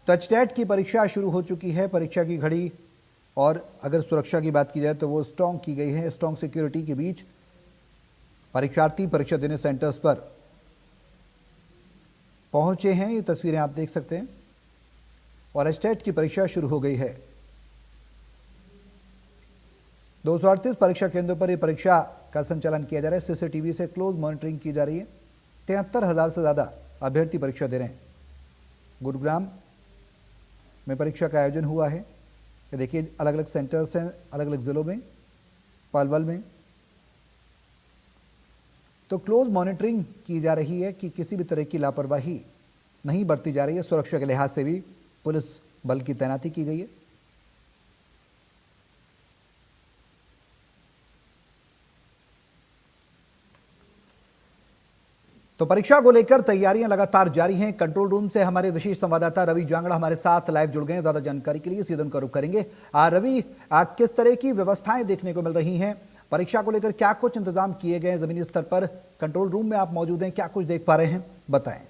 तो एचटेट की परीक्षा शुरू हो चुकी है। परीक्षा की घड़ी और अगर सुरक्षा की बात की जाए तो वो स्ट्रॉन्ग की गई है। स्ट्रॉन्ग सिक्योरिटी के बीच परीक्षार्थी परीक्षा देने सेंटर्स पर पहुंचे हैं। ये तस्वीरें आप देख सकते हैं और एचटेट की परीक्षा शुरू हो गई है। 238 परीक्षा केंद्रों पर यह परीक्षा का संचालन किया जा रहा है। सीसीटीवी से क्लोज मॉनिटरिंग की जा रही है। 73,000 से ज्यादा अभ्यर्थी परीक्षा दे रहे हैं। गुरुग्राम में परीक्षा का आयोजन हुआ है। ये देखिए अलग अलग सेंटर्स हैं अलग अलग जिलों में, पलवल में। तो क्लोज मॉनिटरिंग की जा रही है कि किसी भी तरह की लापरवाही नहीं बरती जा रही है। सुरक्षा के लिहाज से भी पुलिस बल की तैनाती की गई है। तो परीक्षा को लेकर तैयारियां लगातार जारी हैं। कंट्रोल रूम से हमारे विशेष संवाददाता रवि जांगड़ा हमारे साथ लाइव जुड़ गए हैं। ज्यादा जानकारी के लिए सीधे उनका रुख करेंगे। रवि, किस तरह की व्यवस्थाएं देखने को मिल रही हैं? परीक्षा को लेकर क्या कुछ इंतजाम किए गए हैं जमीनी स्तर पर? कंट्रोल रूम में आप मौजूद हैं, क्या कुछ देख पा रहे हैं, बताएं।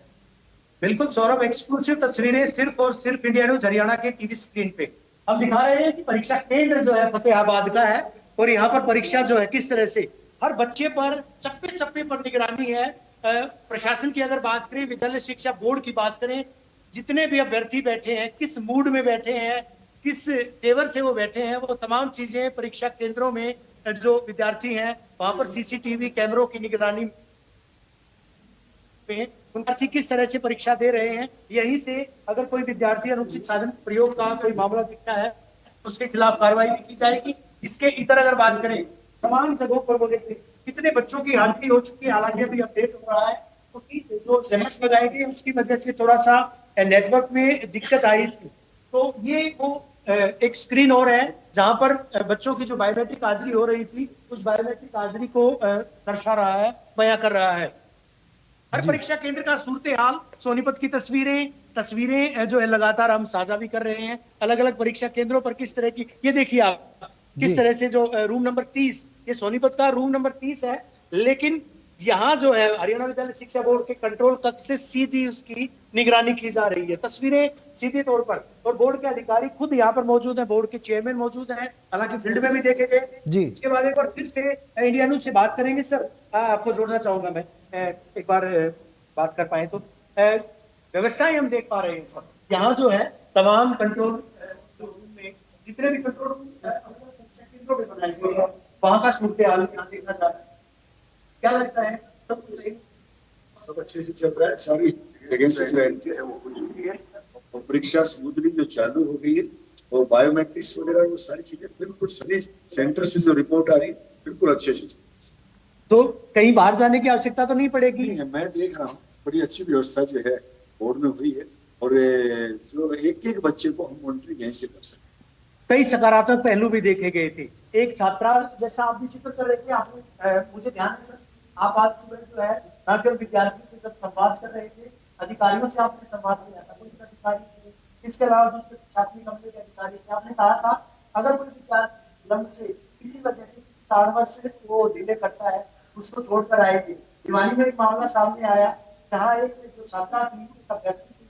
बिल्कुल सौरभ, एक्सक्लूसिव तस्वीरें सिर्फ और सिर्फ इंडिया न्यूज हरियाणा के टीवी स्क्रीन पे हम दिखा रहे हैं कि परीक्षा केंद्र जो है फतेहाबाद का है और यहाँ पर परीक्षा जो है किस तरह से हर बच्चे पर चप्पे चप्पे पर निगरानी है। प्रशासन की अगर बात करें, विद्यालय शिक्षा बोर्ड की बात करें, जितने भी अभ्यर्थी बैठे हैं, किस मूड में बैठे हैं, किस तेवर से वो बैठे हैं, वो तमाम चीजें परीक्षा केंद्रों में जो विद्यार्थी हैं वहां पर सीसीटीवी कैमरों की निगरानी में विद्यार्थी किस तरह से परीक्षा दे रहे हैं। यहीं से अगर कोई विद्यार्थी अनुचित साधन प्रयोग का कोई मामला दिखता है तो उसके खिलाफ कार्रवाई भी की जाएगी। इसके इतर अगर बात करें, तमाम जगहों पर वो कितने बच्चों की हाजिरी हो चुकी है, हालांकि अभी अपडेट हो रहा है तो जो सेमेस्टर लगाए गए उसकी वजह से थोड़ा सा नेटवर्क में दिक्कत आई थी। तो ये वो एक स्क्रीन और है जहां पर बच्चों की जो बायोमेट्रिक हाजिरी हो रही थी उस बायोमेट्रिक हाजिरी को दर्शा रहा है, बयां कर रहा है। हर परीक्षा केंद्र का सूरत हाल, सोनीपत की तस्वीरें जो है लगातार हम साझा भी कर रहे हैं। अलग अलग परीक्षा केंद्रों पर किस तरह की, ये देखिए आप किस तरह से जो रूम नंबर 30, ये सोनीपत का रूम नंबर 30 है, लेकिन यहाँ जो है हरियाणा विद्यालय शिक्षा बोर्ड के कंट्रोल कक्ष से सीधी उसकी निगरानी की जा रही है। तस्वीरें सीधे तौर पर, और बोर्ड के अधिकारी खुद यहाँ पर मौजूद है, बोर्ड के चेयरमैन मौजूद हैं, हालांकि फील्ड में भी देखे गए थे। इसके बारे में फिर से इंडिया न्यूज से बात करेंगे। सर, आपको जोड़ना चाहूंगा मैं, एक बार बात कर पाए तो व्यवस्थाएं हम देख पा रहे हैं। सर, यहाँ जो है तमाम कंट्रोल रूम में जितने भी कंट्रोल रूम केंद्रों में बनाए गए हैं वहां का सूरत हाल यहाँ देखा जा रहा है। क्या लगता है, सब कुछ सही, सब अच्छे से चल रहा है? सारी जगह से जो एंट्री है वो हो चुकी है और परीक्षा स्मूथली जो चालू हो गई है और बायोमेट्रिक्स वगैरह वो सारी चीजें बिल्कुल सभी सेंटर से जो रिपोर्ट आ रही है बिल्कुल अच्छे से। तो कहीं बाहर जाने की आवश्यकता तो नहीं पड़ेगी? नहीं है, मैं देख रहा हूँ बड़ी अच्छी व्यवस्था जो है बोर्ड में हुई है और जो एक एक बच्चे को हम मॉनिटरिंग यहीं से कर सकते हैं। कई सकारात्मक पहलू भी देखे गए थे। एक छात्रा जैसा आप भी जिक्र कर रहे थे, आपने मुझे ध्यान है सर, आप आज सुबह जो है न केवल विद्यार्थियों से जब संवाद कर रहे थे, अधिकारियों से आपने संवाद किया था, पुलिस अधिकारी थे, इसके अलावा दूसरे प्रशासनिक अमले के अधिकारी थे। आपने कहा था अगर कोई विद्यार्थी विलंब से किसी वजह से कारणवश से वो डिले करता है उसको छोड़कर आएगी। भिवानी में एक मामला सामने आया जहाँ एक जो छात्रा थी,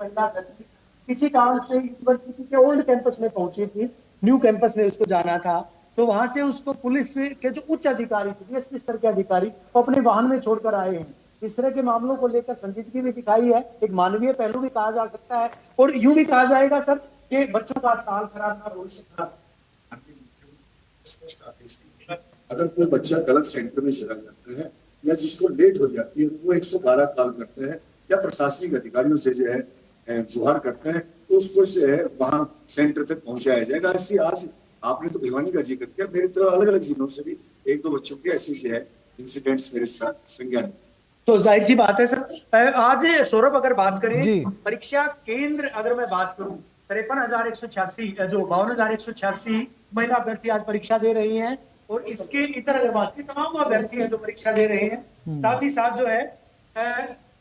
महिला अभ्यर्थी किसी कारण से यूनिवर्सिटी के ओल्ड कैंपस में पहुंची थी, न्यू कैंपस में उसको जाना था, तो वहां से उसको पुलिस के जो उच्च अधिकारी थे, डीएसपी स्तर के अधिकारी, वो अपने वाहन में छोड़कर आए हैं। इस तरह के मामलों को लेकर संजीदगी भी दिखाई है, एक मानवीय पहलू भी कहा जा सकता है और यूं भी कहा जाएगा सर कि बच्चों का साल खराब ना भविष्य खराब। अगर कोई बच्चा गलत सेंटर में चला जाता है या जिसको लेट हो जाती है वो 112 कॉल करता है या प्रशासनिक अधिकारियों से जो है गुहार करता है तो उसको जो है वहां सेंटर तक पहुंचाया जाएगा। ऐसी आज आपने तो भिवानी का जिक्र किया, मेरे तो अलग अलग जिलों से भी एक दो बच्चों के ऐसे जो है इंसिडेंट्स मेरे साथ संज्ञान। तो जाहिर सी बात है सर, आज सौरभ अगर बात करें परीक्षा केंद्र, अगर मैं बात करूं 53,186 जो 52,186 महिला अभ्यर्थी आज परीक्षा दे रही हैं और इसके इतर अगर बात करें तमाम अभ्यर्थी हैं जो परीक्षा दे रहे हैं। साथ ही साथ जो है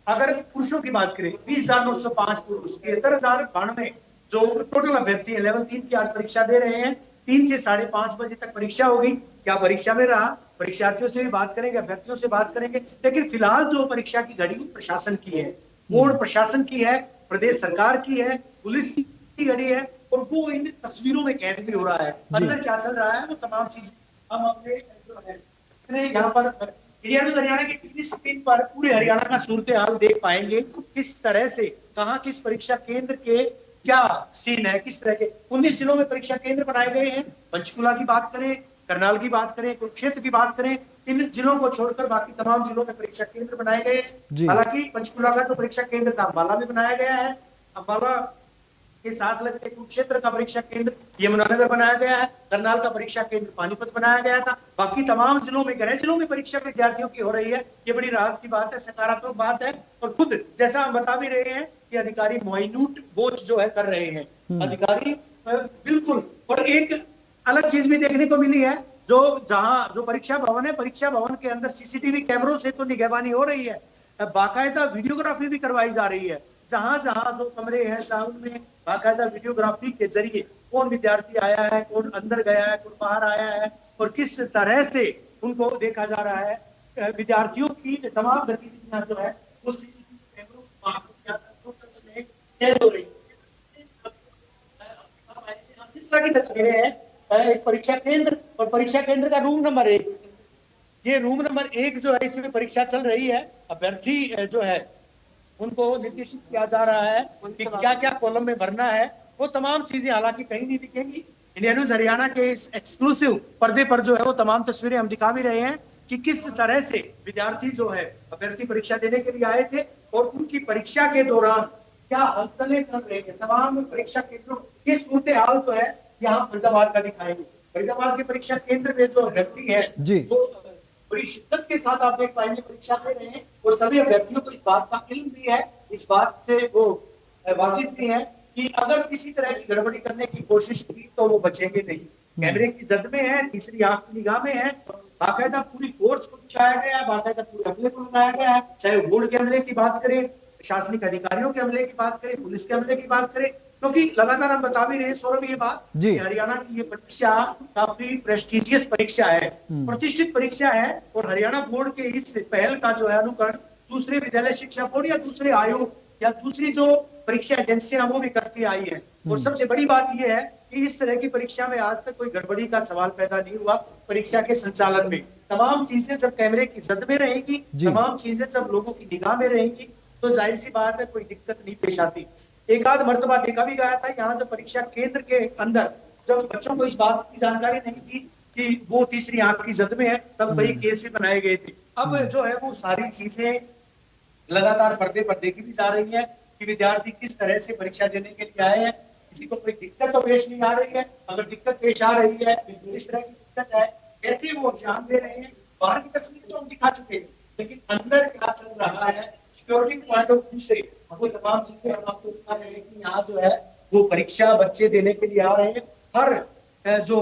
अगर पुरुषों की बात करें 20,905 पुरुष, 73,092 जो टोटल अभ्यर्थी है लेवल 3 की आज परीक्षा दे रहे हैं। 3 से 5:30 बजे तक परीक्षा होगी। क्या परीक्षा में रहा, परीक्षार्थियों से भी बात करेंगे, अभ्यर्थियों से बात करेंगे, लेकिन फिलहाल जो परीक्षा की घड़ी प्रशासन की है, बोर्ड प्रशासन की है, प्रदेश सरकार की है, पुलिस की घड़ी है और वो इन तस्वीरों में कैद भी हो रहा है। अंदर क्या चल रहा है वो तमाम चीजें हम अपने जो है अपने यहाँ पर इंडिया न्यूज हरियाणा की टीवी स्क्रीन पर पूरे हरियाणा का सूरत हाल देख पाएंगे किस तरह से कहाँ किस परीक्षा केंद्र के क्या सीन है, किस तरह के 19 जिलों में परीक्षा केंद्र बनाए गए हैं। पंचकुला की बात करें, करनाल की बात करें, कुरुक्षेत्र की बात करें, इन जिलों को छोड़कर बाकी तमाम जिलों में परीक्षा केंद्र बनाए गए जी। हैं। हालांकि पंचकुला का जो परीक्षा केंद्र था अम्बाला में बनाया गया है, अम्बाला के साथ लगते कुरुक्षेत्र का परीक्षा केंद्र यमुनानगर बनाया गया है, करनाल का परीक्षा केंद्र पानीपत बनाया गया था। बाकी तमाम जिलों में, गृह जिलों में परीक्षा विद्यार्थियों की हो रही है। ये बड़ी राहत की बात है, सकारात्मक बात है। और खुद जैसा हम बता भी रहे हैं कि अधिकारी माइन्यूट वॉच जो है कर रहे हैं, अधिकारी बिल्कुल। और एक अलग चीज भी देखने को मिली है, जो परीक्षा भवन है, परीक्षा भवन के अंदर सीसीटीवी कैमरों से तो निगरानी हो रही है, बाकायदा वीडियोग्राफी भी करवाई जा रही है। जहां जहां जो कमरे हैं जहां उनमें बाकायदा वीडियोग्राफी के जरिए कौन विद्यार्थी आया है, कौन अंदर गया है, कौन बाहर आया है और किस तरह से उनको देखा जा रहा है। विद्यार्थियों की तमाम गतिविधियां जो है वो सीसीटीवी कैमरों में कैद हो रही है। शिक्षा की तस्वीरें हैं, एक परीक्षा केंद्र और परीक्षा केंद्र का रूम नंबर 1। ये रूम नंबर 1 जो है इसमें परीक्षा चल रही है। अभ्यर्थी जो है उनको निर्देशित किया जा रहा है कि क्या क्या कॉलम में भरना है। वो तमाम चीजें हालांकि कहीं नहीं दिखेंगी। इंडिया न्यूज हरियाणा के इस एक्सक्लूसिव पर्दे पर जो है वो तमाम तस्वीरें हम दिखा भी रहे हैं कि किस तरह से विद्यार्थी जो है अभ्यर्थी परीक्षा देने के लिए आए थे और उनकी परीक्षा के दौरान क्या हलचलें चल रही है तमाम परीक्षा केंद्रों। ये सूरत हाल जो है यहाँ फरीदाबाद का दिखाएंगे। फरीदाबाद के परीक्षा केंद्र में जो अभ्यर्थी है वो बड़ी शिद्दत के साथ आप देख पाएंगे परीक्षा दे रहे हैं और सभी अभ्यर्थियों को इस बात का इल्म भी है, इस बात से वो वाकिफ भी है कि अगर किसी तरह की गड़बड़ी करने की कोशिश की तो वो बचेंगे नहीं। कैमरे की जद में है, तीसरी आंख की निगाह में है, बाकायदा पूरी फोर्स को दिखाया गया है, बाकायदा पूरे अमले को लगाया गया है। चाहे बोर्ड के अमले की बात करें, प्रशासनिक अधिकारियों के अमले की बात करें, पुलिस के अमले की बात करें, क्योंकि लगातार हम बता भी रहे हैं सौरभ ये बात कि हरियाणा की ये परीक्षा काफी प्रेस्टिजियस परीक्षा है, प्रतिष्ठित परीक्षा है। और हरियाणा बोर्ड के इस पहल का जो है अनुकरण दूसरे विद्यालय शिक्षा बोर्ड या दूसरे आयोग या दूसरी जो परीक्षा एजेंसियां वो भी करती आई है। और सबसे बड़ी बात यह है कि इस तरह की परीक्षा में आज तक कोई गड़बड़ी का सवाल पैदा नहीं हुआ। परीक्षा के संचालन में तमाम चीजें जब कैमरे की जद में रहेंगी, तमाम चीजें जब लोगों की निगाह में रहेंगी तो जाहिर सी बात है कोई दिक्कत नहीं पेश आती। एक आध मर्तबा देखा भी गया था यहाँ जब परीक्षा केंद्र के अंदर जब बच्चों को इस बात की जानकारी नहीं थी कि वो तीसरी आंख की जद में है, तब कई केस भी बनाए गए थे। अब जो है वो सारी चीजें लगातार पर्दे पर देखी भी जा रही है कि विद्यार्थी किस तरह से परीक्षा देने के लिए आए हैं। किसी को कोई दिक्कत तो पेश नहीं आ रही है, अगर दिक्कत पेश आ रही है, इस तरह की दिक्कत है, कैसे वो एग्जाम दे रहे हैं। बाहर की तस्वीर तो हम दिखा चुके हैं, लेकिन अंदर क्या चल रहा है सिक्योरिटी पॉइंट ऑफ व्यू से वो तमाम चीजें हम आपको दिखा रहे हैं कि यहाँ जो है वो परीक्षा बच्चे देने के लिए आ रहे हैं। हर जो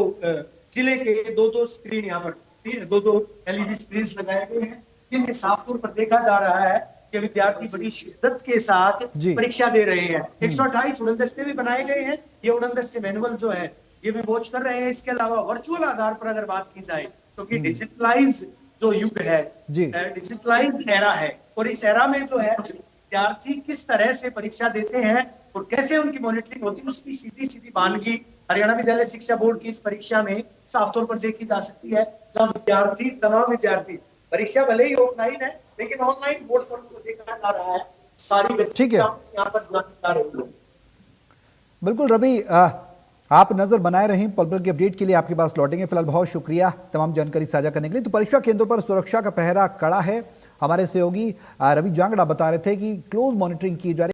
जिले के दो स्क्रीन यहाँ पर दो एलईडी स्क्रीन लगाए गए हैं, जिनमें साफ तौर पर देखा जा रहा है कि विद्यार्थी बड़ी शिद्दत के साथ परीक्षा दे रहे हैं। 128 उड़न दस्ते भी बनाए गए हैं। ये उड़न दस्ते मैनुअल जो है ये भी वॉच कर रहे हैं। इसके अलावा वर्चुअल आधार पर अगर बात की जाए तो कि डिजिटलाइज जो युग है, डिजिटलाइज एरा है, और इस एरा में जो है विद्यार्थी किस तरह से परीक्षा देते हैं और कैसे उनकी मॉनिटरिंग होती है उसकी सीधी सीधी बानगी हरियाणा विद्यालय शिक्षा बोर्ड की इस परीक्षा में साफ तौर पर देखी जा सकती है। जहाँ तमाम विद्यार्थी परीक्षा भले ही ऑफलाइन है लेकिन ऑनलाइन बोर्ड पर उनको देखा जा रहा है। सारी गतिविधियां यहाँ पर बिल्कुल। रवि, आप नजर बनाए रहें, पल पल की अपडेट के लिए आपके पास लौटेंगे। फिलहाल बहुत शुक्रिया तमाम जानकारी साझा करने के लिए। तो परीक्षा केंद्रों पर सुरक्षा का पहरा कड़ा है। हमारे सहयोगी रवि जांगड़ा बता रहे थे कि क्लोज मॉनिटरिंग की जा रही है।